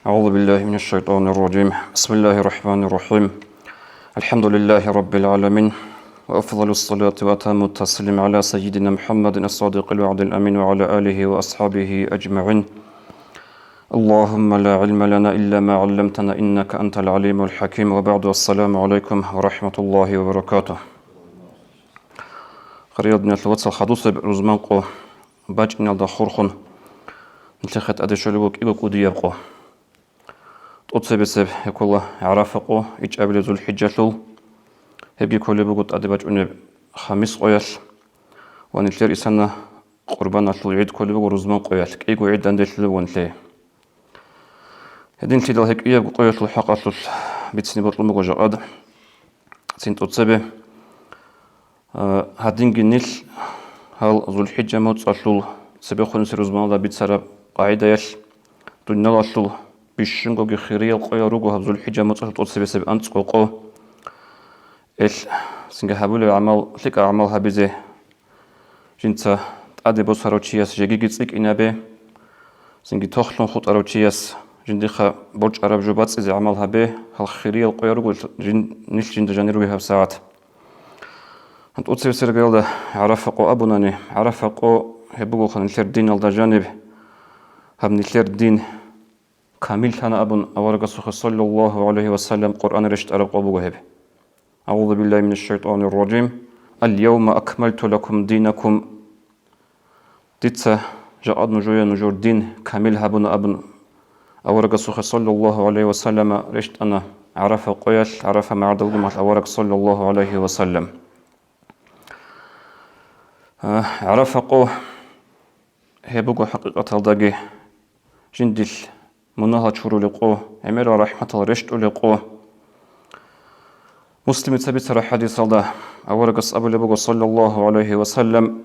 أعوذ بالله من الشيطان الرجيم. بسم الله الرحمن الرحيم. الحمد لله رب العالمين، وأفضل الصلاة وأتم التسليم على سيدنا محمد الصادق الوعد الأمين وعلى آله وأصحابه أجمعين. اللهم لا علم لنا إلا ما علمتنا إنك أنت العليم الحكيم. وبعد، السلام عليكم ورحمة الله وبركاته. خريدنا الواتس الخدوس برزمانقو باجنا دخورخن نتخت أدشلوك إيقو ديابقو أتصبسب يقول عرفقو إيج أبل ذو الحجة لو هبقي كل بقول أدبج أنب خميس قياس ونتلر إسنا قربان أطلو عيد كل بقول رزمان قياس إيجو عيد عند الشلو ونتلي هدين تيدل هيك إيجو قياس الحق أطلو بيتسني بطل مجاعد سنت أتصبه هدين جنيل هل ذو الحجة موت أطلو سبيخون سرزمان ذا بيتسرب قاعدة يش دنيا أطلو بيشنقو خيرية القياروغو هبزو الحجة مطلع تقصبسب أنتقوقو إيش سنجهابول عمل ثق أعمال هبزه جنتا تأدي بصاروتشياس جيجيتسك إنابه سنجي تخلون خط أروتشياس جندخا برج عرب جوبات إذا عمل هبه هالخيرية القياروغو جن نيش جند جانيروي هب ساعات أنت أتصير سرقيل ده عرفقو أبوناني عرفقو هبوغو خان الشر دين الدا جانب هبني الشر دين كامل كان أبن أورغسوخ صلى الله عليه وسلم قرآن رشت أرق أبو هب. أعوذ بالله من الشيطان الرجيم. اليوم أكملت لكم دينكم ديتسا جاء نجويا نجور دين كامل هبن أبن أورغسوخ صلى الله عليه وسلم رشت أنا عرف قياش عرف معدل مع أورغ صلى الله عليه وسلم عرف قو هبوغو حقيقة الدقي جندل منها تشورو لقو عمر رحمة الله رشت لقو مسلم ثبت حديث الله أورقص أبو لبقو صلى الله عليه وسلم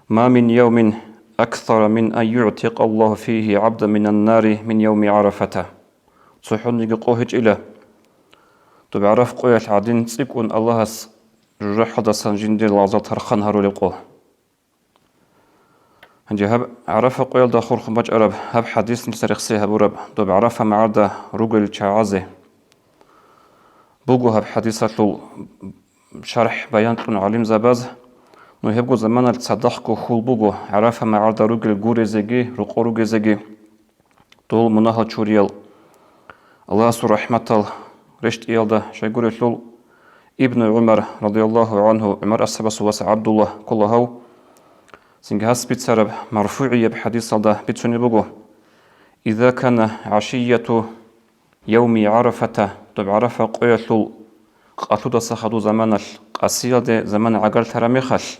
ما من يوم أكثر من أن يعتق الله فيه عبدا من النار من يوم عرفته صحون يقوهج إلى تبعرف قوية عدين تسيكون الله رحضة سنجندي العزال ترخان هارو لقو هنجي هب عرف قيل داخل خمج عرب هب حديث نسرخسي هب رب دو بعرف معرضة رجل شعازه بوجو هب حديثة شرح بيان كن علم زباز نو هبجو زمان التصدق خول بوجو عرف معرضة رجل جورزجي رقورجزجي طول منها شوريال الله سر رحمة الله رشت يالده شيقول لول ابن عمر رضي الله عنه عمر السبس وس عبد الله كله سنجهاز بيتسرب مرفوعية بحديث الله بيتسوني بوجو إذا كان عشية يوم عرفة طب عرفة قيلو قاتلو سخدو زمان القاسية زمان عقل ترميخش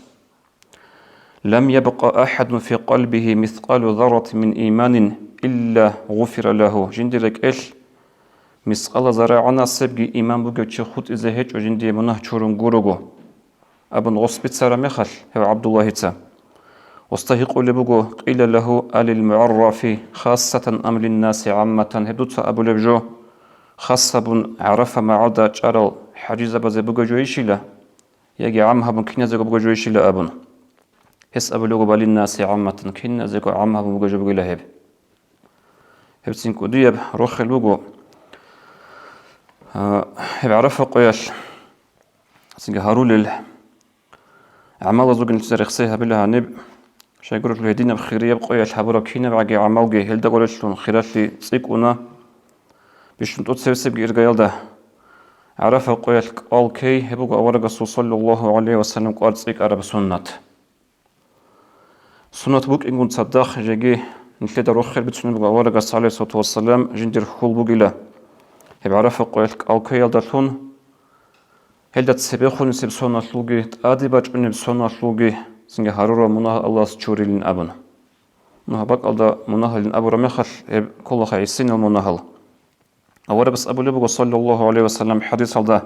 لم يبقى أحد في قلبه مثقال ذرة من إيمان إلا غفر له جندرك إيش مثقال ذرعنا سبقي إيمان بوجو تشخوت إذا هيج وجندي منه تشورن غورغو أبن غصبت سرميخش هو عبد الله تا واستهق لبقو قيل له آل المعرف خاصة أم للناس عامة هدوت أبو لبجو خاصة بن عرف ما عدا جارل حجيزة بزي بقو جويشيلا يجي عمها بن كنا زيقو بقو جويشيلا أبن هس أبو لبقو بالناس عامة كنا زيقو عمها بن بقو جو بقو لهب هبتين كوديب روخ البقو هب عرف قياش سنجا هارول عمال زوج نتزرخسيها بالله نب شايقول له هدينا بخيرية بقوية الحبورة كينا بعجي عمالجي هل ده قولش لون خيراتي تسيقونا بيش نتوت سبسب جيرجايل ده عرف قوية قال كي هبوغ أورغ صلى الله عليه وسلم قال تسيق عرب سنة بوك إنكون صداق جيجي نتلد روخير بتسنة بوغ أورغ صلى الله عليه وسلم جندر خول بوغيلا هب عرف قوية قال كي يلدا لون هل ده تسبيخون نسيب سنة لوغي تآدي باج بنب سنة لوغي سنجا هارورا منها الله سجوريلين أبن منها بق الله منهلين أبو رميخل كل خيسين المنهل أولا بس أبو لبقو صلى الله عليه وسلم حديث الله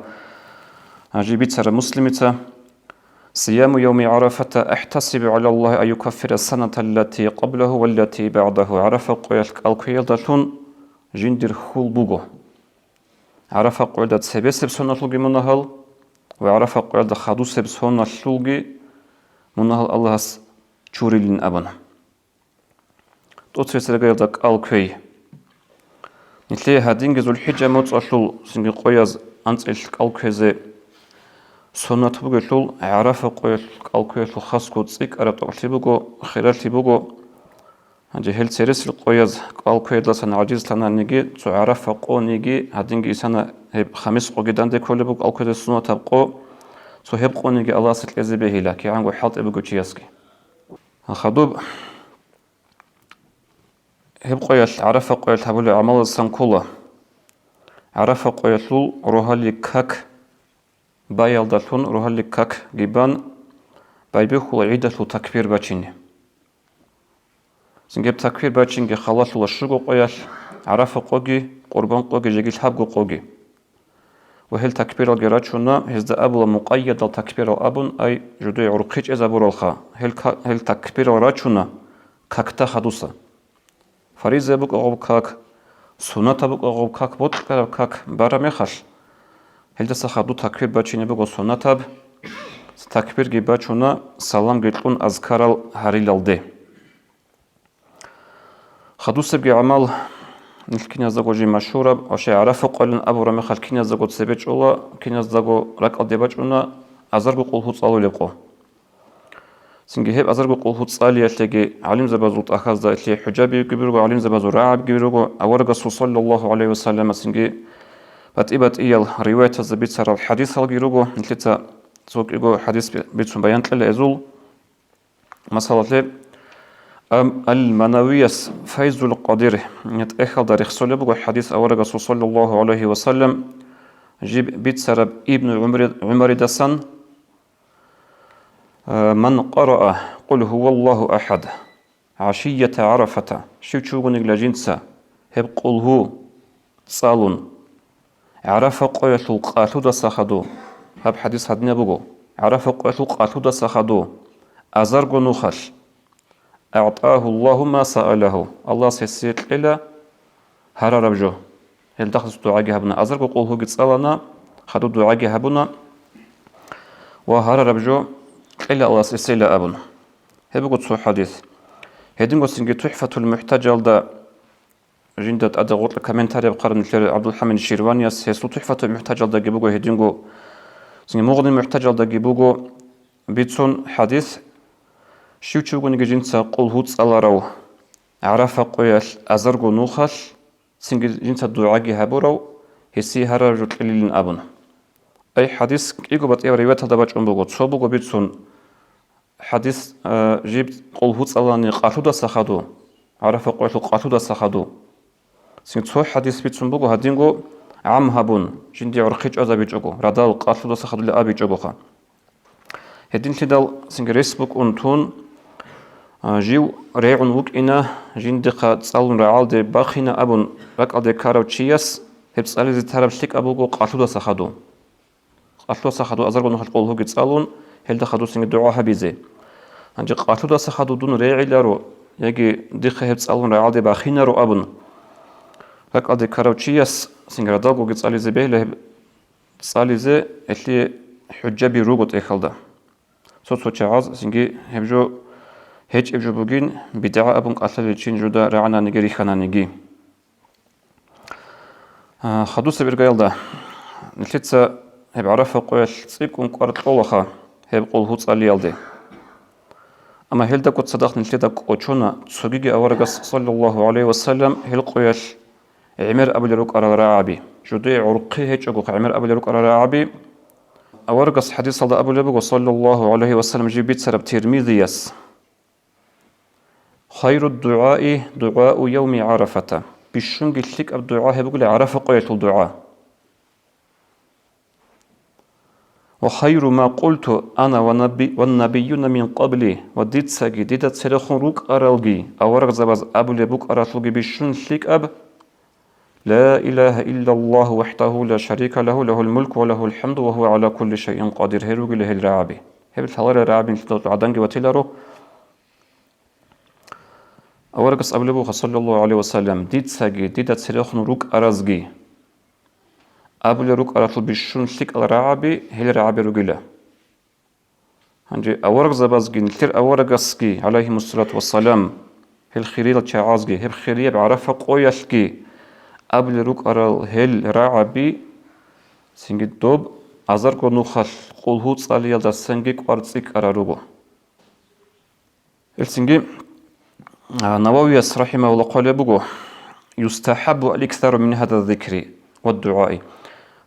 عجيبت سر مسلمة صيام يوم عرفة احتسب على الله أن يكفر السنة التي قبله والتي بعده عرف قيلك القيادة جندر خول بوغو عرف قيادة سبسب سنة لغي منهل وعرف قيادة خادو سب سنة لغي منهل الله تشوريلين أبن توتسي سرقيدك الكي نتلي هادينج ذو الحجة موتصلول سنجي قويز أنت الكالكوزي سنة بقول عرف قوي الكالكوزي خاص كوتسيك أرد تقلبوجو خلال تبوجو هنجي هل سيرس القويز كالكوزي لسنا عجيز لنا نيجي تعرف قو نيجي هادينج سنة هب خمس قو دي كل بوك الكالكوزي سنة تبقو سو هب قو نيجي الله ستلزي به لك يعني حاط بوجو تشيسكي خدوب هب قوي عرف قوي تبول عمل السنكولا عرف قويتلو روحالي كاك بايالداتون روحالي كاك جيبان بايبيخو عيدتلو تكبير باتشيني سنجيب تكبير باتشيني خلاص لشرقو قويال عرف قوغي قربان قوغي جيجيل حبقو قوغي وهل تكبير الجراتشونا هزدا أبو مقيد التكبير الأبن أي جدوي عرقيج إذا برالخا هل تكبير الراتشونا كاكتا خدوسا فريزة بوك أغب كاك سنة بوك أغب كاك بوت كاك بارا ميخاش هل تسخدو تكبير باتشيني بوك سنة تاب تكبير جي باتشونا سلام جيتلون أذكار الهريل الدي خدو سبقي عمال نلكين يزاقو جي مشهورة وشي عرفو قولن أبو رمي خالكين يزاقو تسيبيج أولا كين يزاقو رك الديباج أونا أزرقو قولهو تصالو لقو سنجي هيب أزرقو قولهو تصالي يتلقي علم زبازو تأخذ دا يتلي حجابي كبيرغو علم زبازو رعب كبيرغو أورغا صلى الله عليه وسلم سنجي بات إيال رواية الزبيت سر الحديث هالجيرغو نتلتا سوق إيغو حديث بيتسون بيان تلال إزول مسألة المنويس فيز القدير يتأخذ داريخ صلبه حديث أورغ صلى الله عليه وسلم جيب بيت سرب ابن عمر دسن من قرأ قل هو الله أحد عشية عرفة شو تشوغن إجلاجينسا هب قل هو تصالون عرف قويت القاتو دا سخدو هب حديث هدنيا بغو عرف قويت القاتو دا سخدو أزرغو نخش أعطاه الله ما سأله الله سيسيت إلى هرى ربجو هل دخل دعاء جهبنا أزرق وقول هو قد سألنا خدو دعاء جهبنا وهرى ربجو إلى الله سيسيت إلى أبنا هل بقول سو حديث هدين قد سنجي تحفة المحتجل دا جندت أدى غوط الكومنتاري بقرن عبد الحميد الشيرواني سيسو تحفة المحتجل دا جيبوغو هدين قد سنجي مغني المحتجل دا جيبوغو بيتسون حديث شو تشوغن جنسا قل هو تصالراو عرف قويال أزرغو نوخال سنجي جنسا دعاقي هابوراو هسي هرى رجل أبن أي حديث إيقو بات إيو ريوات هذا باج أمبوغو تصوبوغو بيتسون حديث جيب قل هو تصالاني قاتو دا سخدو عرف قويال قاتو دا سخدو سنجي تصوح حديث بيتسون بوغو هدينغو عم هابون جندي عرقيج أزا بيجوغو ردال قاتو دا سخدو لأبي جوغوخا هدين تدال سنجي ريسبوك أنتون جيو ريعون وك إنا جندقة تصالون رعال دي باخينا أبون رك أدي كارو تشيس هب تصالي زي تهرب شليك أبوغو قاتلو دا سخدو قاتلو سخدو أزرغو نخل قول هو تصالون هل دخدو سنجي دعوها بيزي هنجي قاتلو دا سخدو دون ريعي لارو يجي ديخة هب تصالون رعال دي باخينا رو أبون رك أدي كارو تشيس سنجي ردالغو تصالي زي بيه لهب تصالي زي إتلي حجابي روغوت إيخال سوتسو تشعاز سنجي هبجو هيج إبجو بوغين بدعاء أبون قاتل الشين جودا رعنا نجري خنا نجي خدوس برجال ده نتلتسا هب عرفة قويل تسيكون قارت قولها هب قول هو تصالي يالدي أما هل دا قد صدق نتلتا قوشونا تسوغيجي أورغس صلى الله عليه وسلم هل قويل عمر أبو لروك أرى رعابي جودي عرقي هيج أقوك عمر أبو لروك أرى رعابي أورغس حديث صلى أبو لروك صلى الله عليه وسلم جيبيت سرب تيرميذيس خير الدعاء دعاء يوم عرفة بشنج الشك الدعاء بقول عرفة قيت الدعاء وخير ما قلت أنا والنبيون من قبلي وديت ساقي ديت سرخون روك أرالجي أورغ زباز أبو لبوك أرالجي بشن شك أب لا إله إلا الله وحده لا شريك له له الملك وله الحمد وهو على كل شيء قادر هيروغي له الرعابي هبل ثوار الرعابي نتلوت عدنجي وتلارو أورغس أبلبوخ صلى الله عليه وسلم ديت ساقي ديت سريخن روك أرازجي أبل روك أراتل بشون شك الرعابي هل رعابي روغيلا هنجي أورغ زبازجي نتلر أورغسجي عليهم الصلاة والسلام هل خيريل تشعازجي هب خيريب عرفة قويشجي أبل روك أرال هل رعبي سنجي دوب أزار كونو خال قول صالي يلدا سنجي قارتسيك أراروغو السنجي نووي رحمه الله قال بوغو يستحب الإكثار من هذا الذكر والدعاء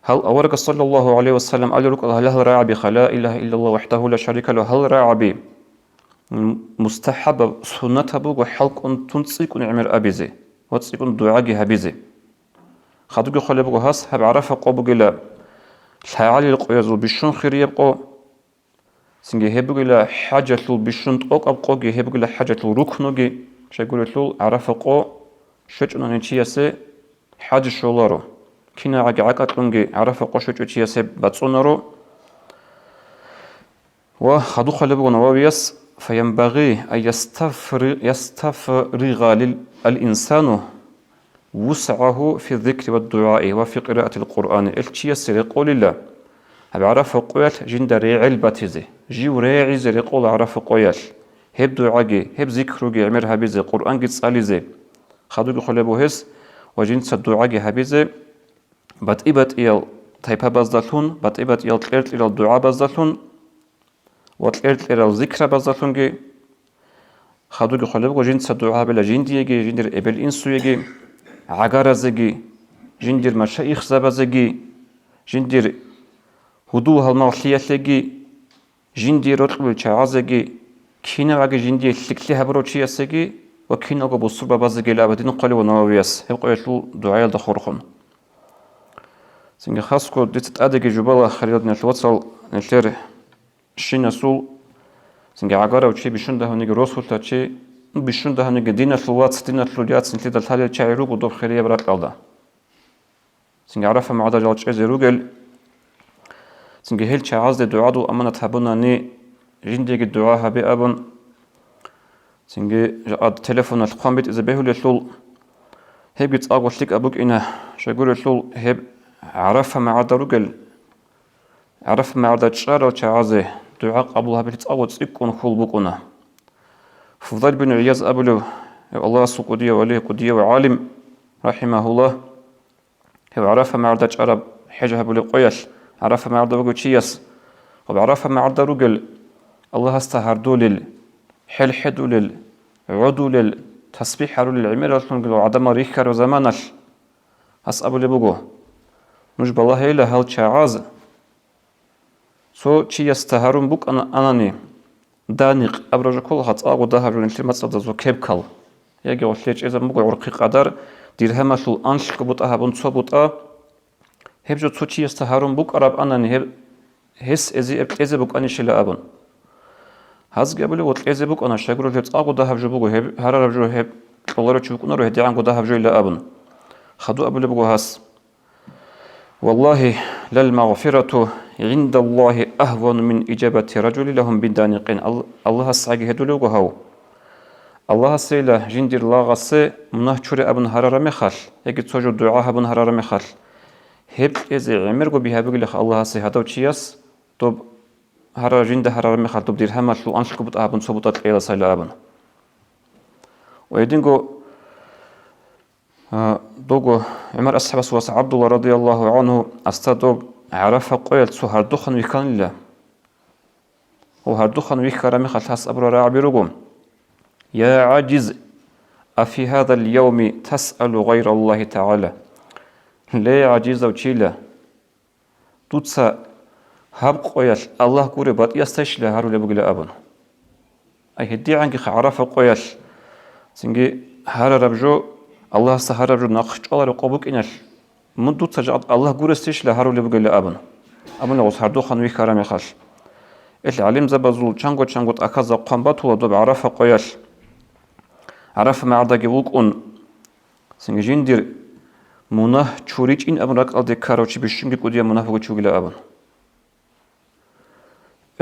هل أورك صلى الله عليه وسلم قال لك هل رعبي لا إله إلا الله وحده لا شريك له هل رعبي مستحب سنة بوغو حلق تنسيك نعمر أبيزي وتسيك دعاء هبيزي خدوك خال بوغو هاس هب عرف قوبوغ لا الحالي القيازو بشون خير يبقو سنجي هبوغ لا حاجة بشون تقوك أبقوغي هبوغ لا حاجة ركنوغي شاكولة عرف قو شجنا نتياسي حاجة شولارو كنا عقاقات لونجي عرف قو شجو تياسي باتسونارو وخدو خلبو نوابيس فينبغي أن يستفرغ الإنسان وسعه في الذكر والدعاء وفي قراءة القرآن التياسي يقول الله عرف قويل جند ريعل باتيزي جيو ريعيزي يقول عرف قويل هب دعاء هب ذكروغي عمر هبيزي قرآن قد صاليزي خدوك خلبو هس وجنس الدعاء هبيزي بات إيال تايبا بازدالون بات إيال تليرت إلى الدعاء بازدالون وتليرت إلى الذكر بازدالونجي خدوك خلبو جنس الدعاء بلا جنديجي جندر إبل إنسويجي عقارزجي جندر مشايخ زبازجي جندر هدو هالمغلياتجي جندر رطب الشعازجي كينا واجي جندي لكلها بروتشياسجي وكينا أقو بصوبة بازجي لابدين قالوا نوابيس هبقوا يطلو دعاء الدخورخون سنجي خاصكو ديت أدقي جبالة خليل نتوصل نتلر شين سول سنجي عقارة وشي بيشون ده هنيجي روسول تشي بيشون ده هنيجي دينا تلوات دينا تلوجات سنتلي ده الحالي تشعيروك ودوب خيرية برات الأرض سنجي عرفة معدا جالتش إزي روجل سنجي هيل تشعاز دي دعادو أمانا تحبونا ني جندي الدعاء هبي أبن سنجي جاد تلفون القام بيت إذا بيهو للول هيب جيت أقوى لك أبوك إنا شاقول للول هيب عرفة معدا روجل عرف معدا تشارة تشعازي دعاء قبلها بيت أقوى تسيكون خول بوكونا فضل بن عياز أبلو الله سقودية وليه قودية وعالم رحمه الله هو عرف معدا تشارة حاجة هبولي قويش عرف معدا بوكو تشياس وعرف معدا روجل الله استهردو لل حل حدو لل عدو لل تسبيح هارو للعمير أصلاً عدم ريخار وزمانش هس أبولي بوكو مش بالله إلا هل تشعاز سو چی استهارون بوك أناني دانيق أبرج كل هات أقو دهارون إنتي متصدق زو كيبكال يجي وحليش إذا مقو عرقي قدر ديرهما شل أنشك بوت أهبون صوبوت هبجو سو چی استهارون بوك أراب أناني هب هس إزي بوك أني شلا أبون هز قبل وقت إزي بوك أنا شجرو هبت أقو دهارجو بوكو هب هرارجو هب والله تشوفون نروح دي عنكو دهارجو إلا أبون خدو قبل بوكو هس والله للمغفرة عند الله أهون من إجابة رجل لهم بدانقين الله السعي هدولوغو هاو الله سيلا جندر لاغسي منه چوري أبن هرار مخال يجي تسوجو دعاء أبن هرار مخال هب إزي عمرغو بها بيقلق الله سي هدو چياس طب هرار جند هرار مخال طب دير همال لو أنشكو بط أبن صوبطات إيلا سيلا أبن ويدينغو دوغو عمر أصحاب سواس عبد الله رضي الله عنه أستدوغ عرف قويل سو هردوخن ويكان الله وهردوخن ويكارا مخال حس أبرو رعبيروغم يا عاجز أفي هذا اليوم تسأل غير الله تعالى لا عاجز وشيلا توتسا هب قويل الله قربات يستشل هارو لبقل أبن أي هدي عنك عرف قويل سنجي هار ربجو الله سهر ربجو ناقش الله رقبوك إنش من دوت سجاد الله قرستيش لهارو لبقل أبن أبن لغز هردوخن ويكارا مخال العلم زبازول چانگو أكازا قنبات ودوب عرف قويل عرف معداقي وقون سنجين دير مناه چوريج إن أبن رك ألدي كاروچي بشنگي قديا مناه بغو چوغل أبن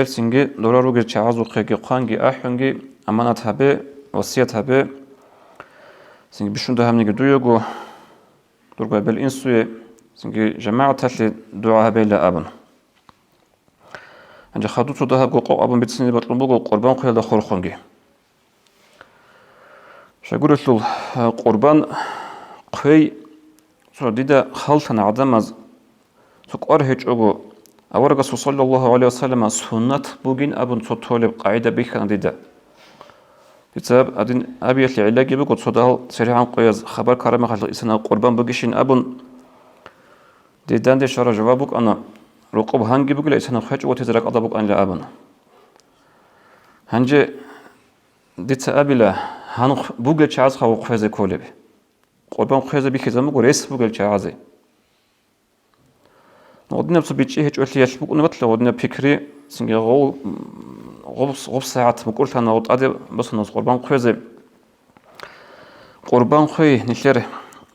سنجي دورا روغر چعازو خيگي قانگي أحيونگي أمانات هبه وصيت هبه سنجي بشون ده همنگي دويوغو دورغو بالإنسوية سنجي جماعة تاتلي دعاها بيلا أبن عند خدوتو ده هبغو قو أبن بيتسني بطلبوغو قربان قيل ده خورخونگي شاقول لول قربان قوي ديدا خلطنا عدمز سكور هيجوغو أورغا صلى الله عليه وسلم سنة بوجين أبن صوتولب قاعدة بيخان ديدا بسبب أدين أبي العلاج بقول صدال سريعا قياس خبر كرامة خلق إنسان قربان بقيشين أبن ديدان دي شرع جوابك أنا رقب هنجي بقول إنسان خيج وتزرق أضبك أن لا أبن هنجي ديت أبي لا هن بقول شعاز خو خيز كولب قربان خيز بيخزم بقول ريس بقول شعازي ودنا بسبيتشي هيج أولي يشبك أنا بطلع ودنا فكري سنجي غوب ساعات مقولت أنا وطأدي بس نص قربان خيز قربان خي نشر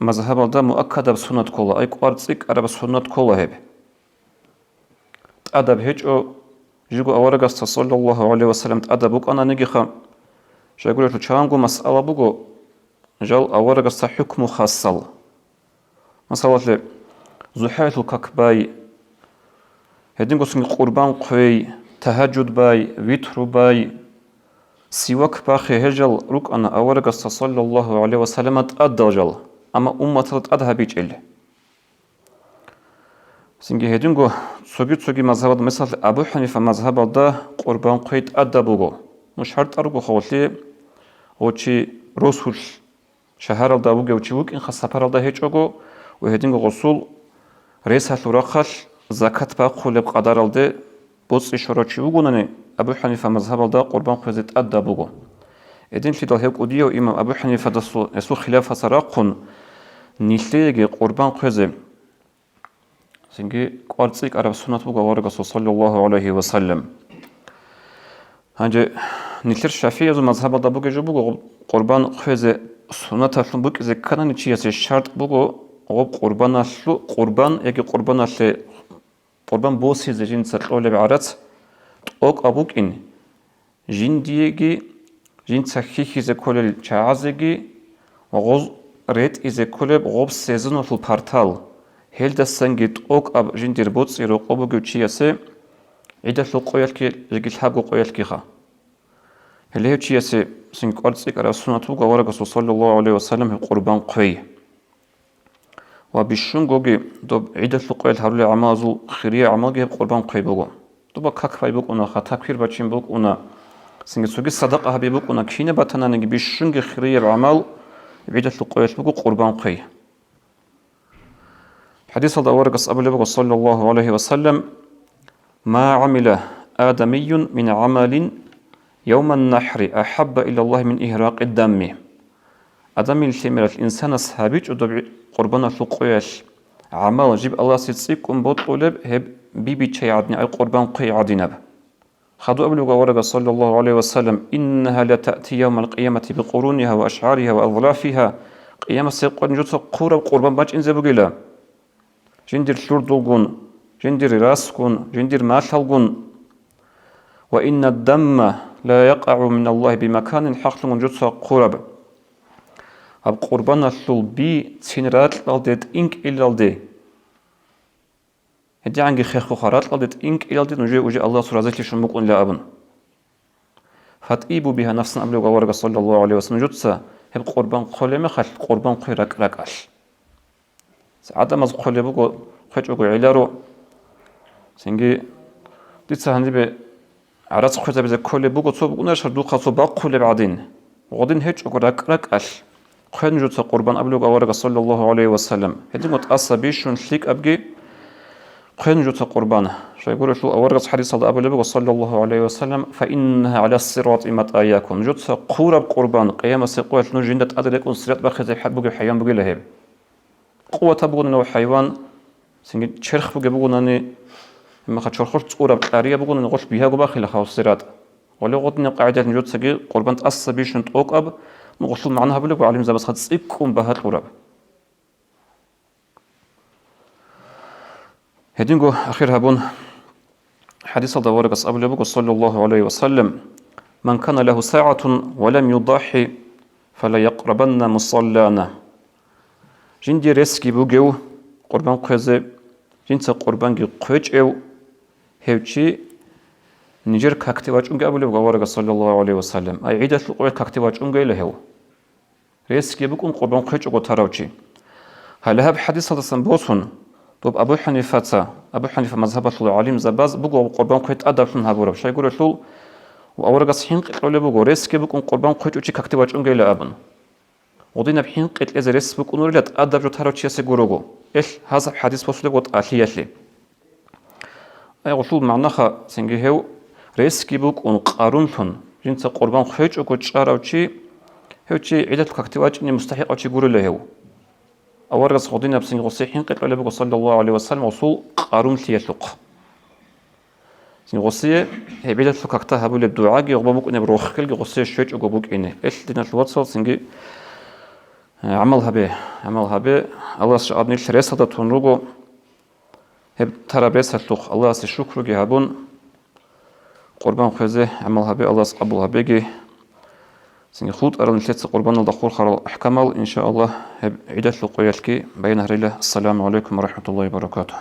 مذهب ده مؤكد بسنة كله أي قارتك أرب سنة كله هب أدب هيج أو جيجو أورجا صلى الله عليه وسلم أدبك أنا نجي خم شو يقول لك شو مسألة بقول جل أورجا حكم خاصل مثلا زحية الكعبة هدين قسم قربان قوي تهجد باي ويتر باي سواك باخي هجل روك أنا أورق صلى الله عليه وسلم أدجل أما أمة أدها بيجل سنجي هدين قو سوغي مذهب مثل أبو حنيفة مذهب ده قربان قوي أدبوغو مش شرط أرجو خولي وشي رسول شهر الدابوغي وشي وك إن خسفر الدا هيجوغو وهدين قو غسول ريسة لرخل زكاة باقول بقدر الده بوس إشارة وجونني أبو حنيفة مذهب الدا قربان قزت أدى بوجو إدين في ده هيك أديو إمام أبو حنيفة دسو يسوع خلافة سراقون نيشليجي قربان قزم سنجي قارتيك عرب سنة بوجو ورقة صلى الله عليه وسلم هنجي نيشلر شافعي زو مذهب الدا بوجو جبوجو قربان قز سنة تلون بوج إذا كان نتشيس الشرط بوجو غب قربان أشلو قربان يجي قربان أشل قربان بوسي زين سرقول بعرت أوك أبوك إن جين ديجي جين تحقيق إذا كل الشعازجي وغز ريت إذا كل بغب سيزون في البارتال هل دستنجت أوك أب جين دربوت يروق أبوك وشياسة عدة لقويل كي يجي الحاج وقويل كيها هل هي شياسة سنقارتك على سنة توجا ورقة صلى الله عليه وسلم قربان قوي وبالشنجوجي دوب عدة لقويل هرولي عمازو خيرية عمالجي قربان قوي بقو دوبا كاك فاي بوك أنا خاتكير باتشين بوك أنا سنجسوجي صدقة هبي بوك أنا كينه باتنا نجي بالشنج خيرية بعمل عدة لقويل بوك قربان قوي حديث هذا ورقة أبو لبق صلى الله عليه وسلم ما عمل آدمي من عمل يوم النحر أحب إلى الله من إهراق الدم آدمي الشمال الإنسان الصحابيج ودب قربان لقويش عمل جيب الله سيتسيكم بطلب هب بيبي شيء عدني أي قربان قي عدنب خذوا أبو لبق ورقة صلى الله عليه وسلم إنها لا تأتي يوم القيامة بقرونها وأشعارها وأظلافها قيامة سيقون جوت قرب قربان باج إنزا بقيلا جندر شردوغون جندر راسكون جندر ماشالغون وإن الدم لا يقع من الله بمكان حقل جوت قرب أب قربان الشلبي تسينرات لالدت إنك إلالدي هدي عنك خيخو خارات لالدت إنك إلالدي نجي وجي الله سرازيك شمكون لا أبن فتئيبوا بها نفسنا أبلغ ورقة صلى الله عليه وسلم جوتسا هب قربان قولي خل قربان قيرك ركاش عدم از قولي بقو خيج بقو علارو سنجي ديتسا هندي بي عراس خوزا بزا قولي بقو تصو بقو نرشر دوخا صو باق قولي بعدين وغدين هيج بقو ركاش قيد جوتسا قربان أبلغ ورقة صلى الله عليه وسلم هدي متأصى بيشون شليك أبقي قيد جوتسا قربان شو يقول شو أورقة حديث أبو صلى الله عليه وسلم فإنها على الصراط متآياكم جوتسا قورب قربان قيامة سيقوة نجندة أدريك أنصريات بخزي حد بقي حيوان بقي لهب قوة بقول إنه حيوان سنجد شرخ بقي بقول إني ما خد شرخوش قورب قارية بقول إنه غش بيها قباخي لخاو الصراط ولو قدنا قاعدة جوتسا جي قربان تأصى بيشون تقوك أب مغشل معناها بلو وعلم زبس خد سيكم بهات قرب هدينغو أخير هبون حديث الدوارق أصحاب النبي صلى الله عليه وسلم من كان له ساعة ولم يضحي فلا يقربن مصلانا جندي ريسكي بوجو قربان قزة جنس قربان جي قوج أو هوشي نجر كاكتواج أنجا أبو النبي صلى الله عليه وسلم أي عدة القوة كاكتواج أنجا له ريسكي بكون قربان قوج أو تراوشي هل هاب حديث هذا سنبوسون طب أبو حنيفة مذهب العليم زباز بقوا قربان كويت أدب من هابورا شيء يقول له وأورجع صحين قتلوا بقوا ريسك بقوا قربان كويت وشي ككتب وجه أنجيل أبن ودينا بحين قتل إذا ريسك بقوا نورلت أدب جو ترى شيء سيقولوا إيش هذا حديث بوصل قط أخيالي أي قتلوا معناها سنجيه ريسك بقوا قارنتون جنس قربان كويت وكوت شارع وشي هوشي عدة ككتب وجه مستحق وشي يقولوا له أورجع صدينا بسنج غصيحين قتلوا بقوا صلى الله عليه وسلم وصول قارون ثيثق غصية هي بدأت فكرتها بقول الدعاء يغبوك إنه بروح كل غصية شوية يغبوك إنه إيش دينا الواتساب سنجي عملها به الله سبحانه الشريسة ده تنرجو هب ترى بس هتلوق الله سشكر جهابون قربان خزه عملها به الله قبلها بيجي سنجي خود أرى نتلت قربان الدخول خر أحكمل إن شاء الله هب عدة لقياتك بين هريله السلام عليكم ورحمة الله وبركاته.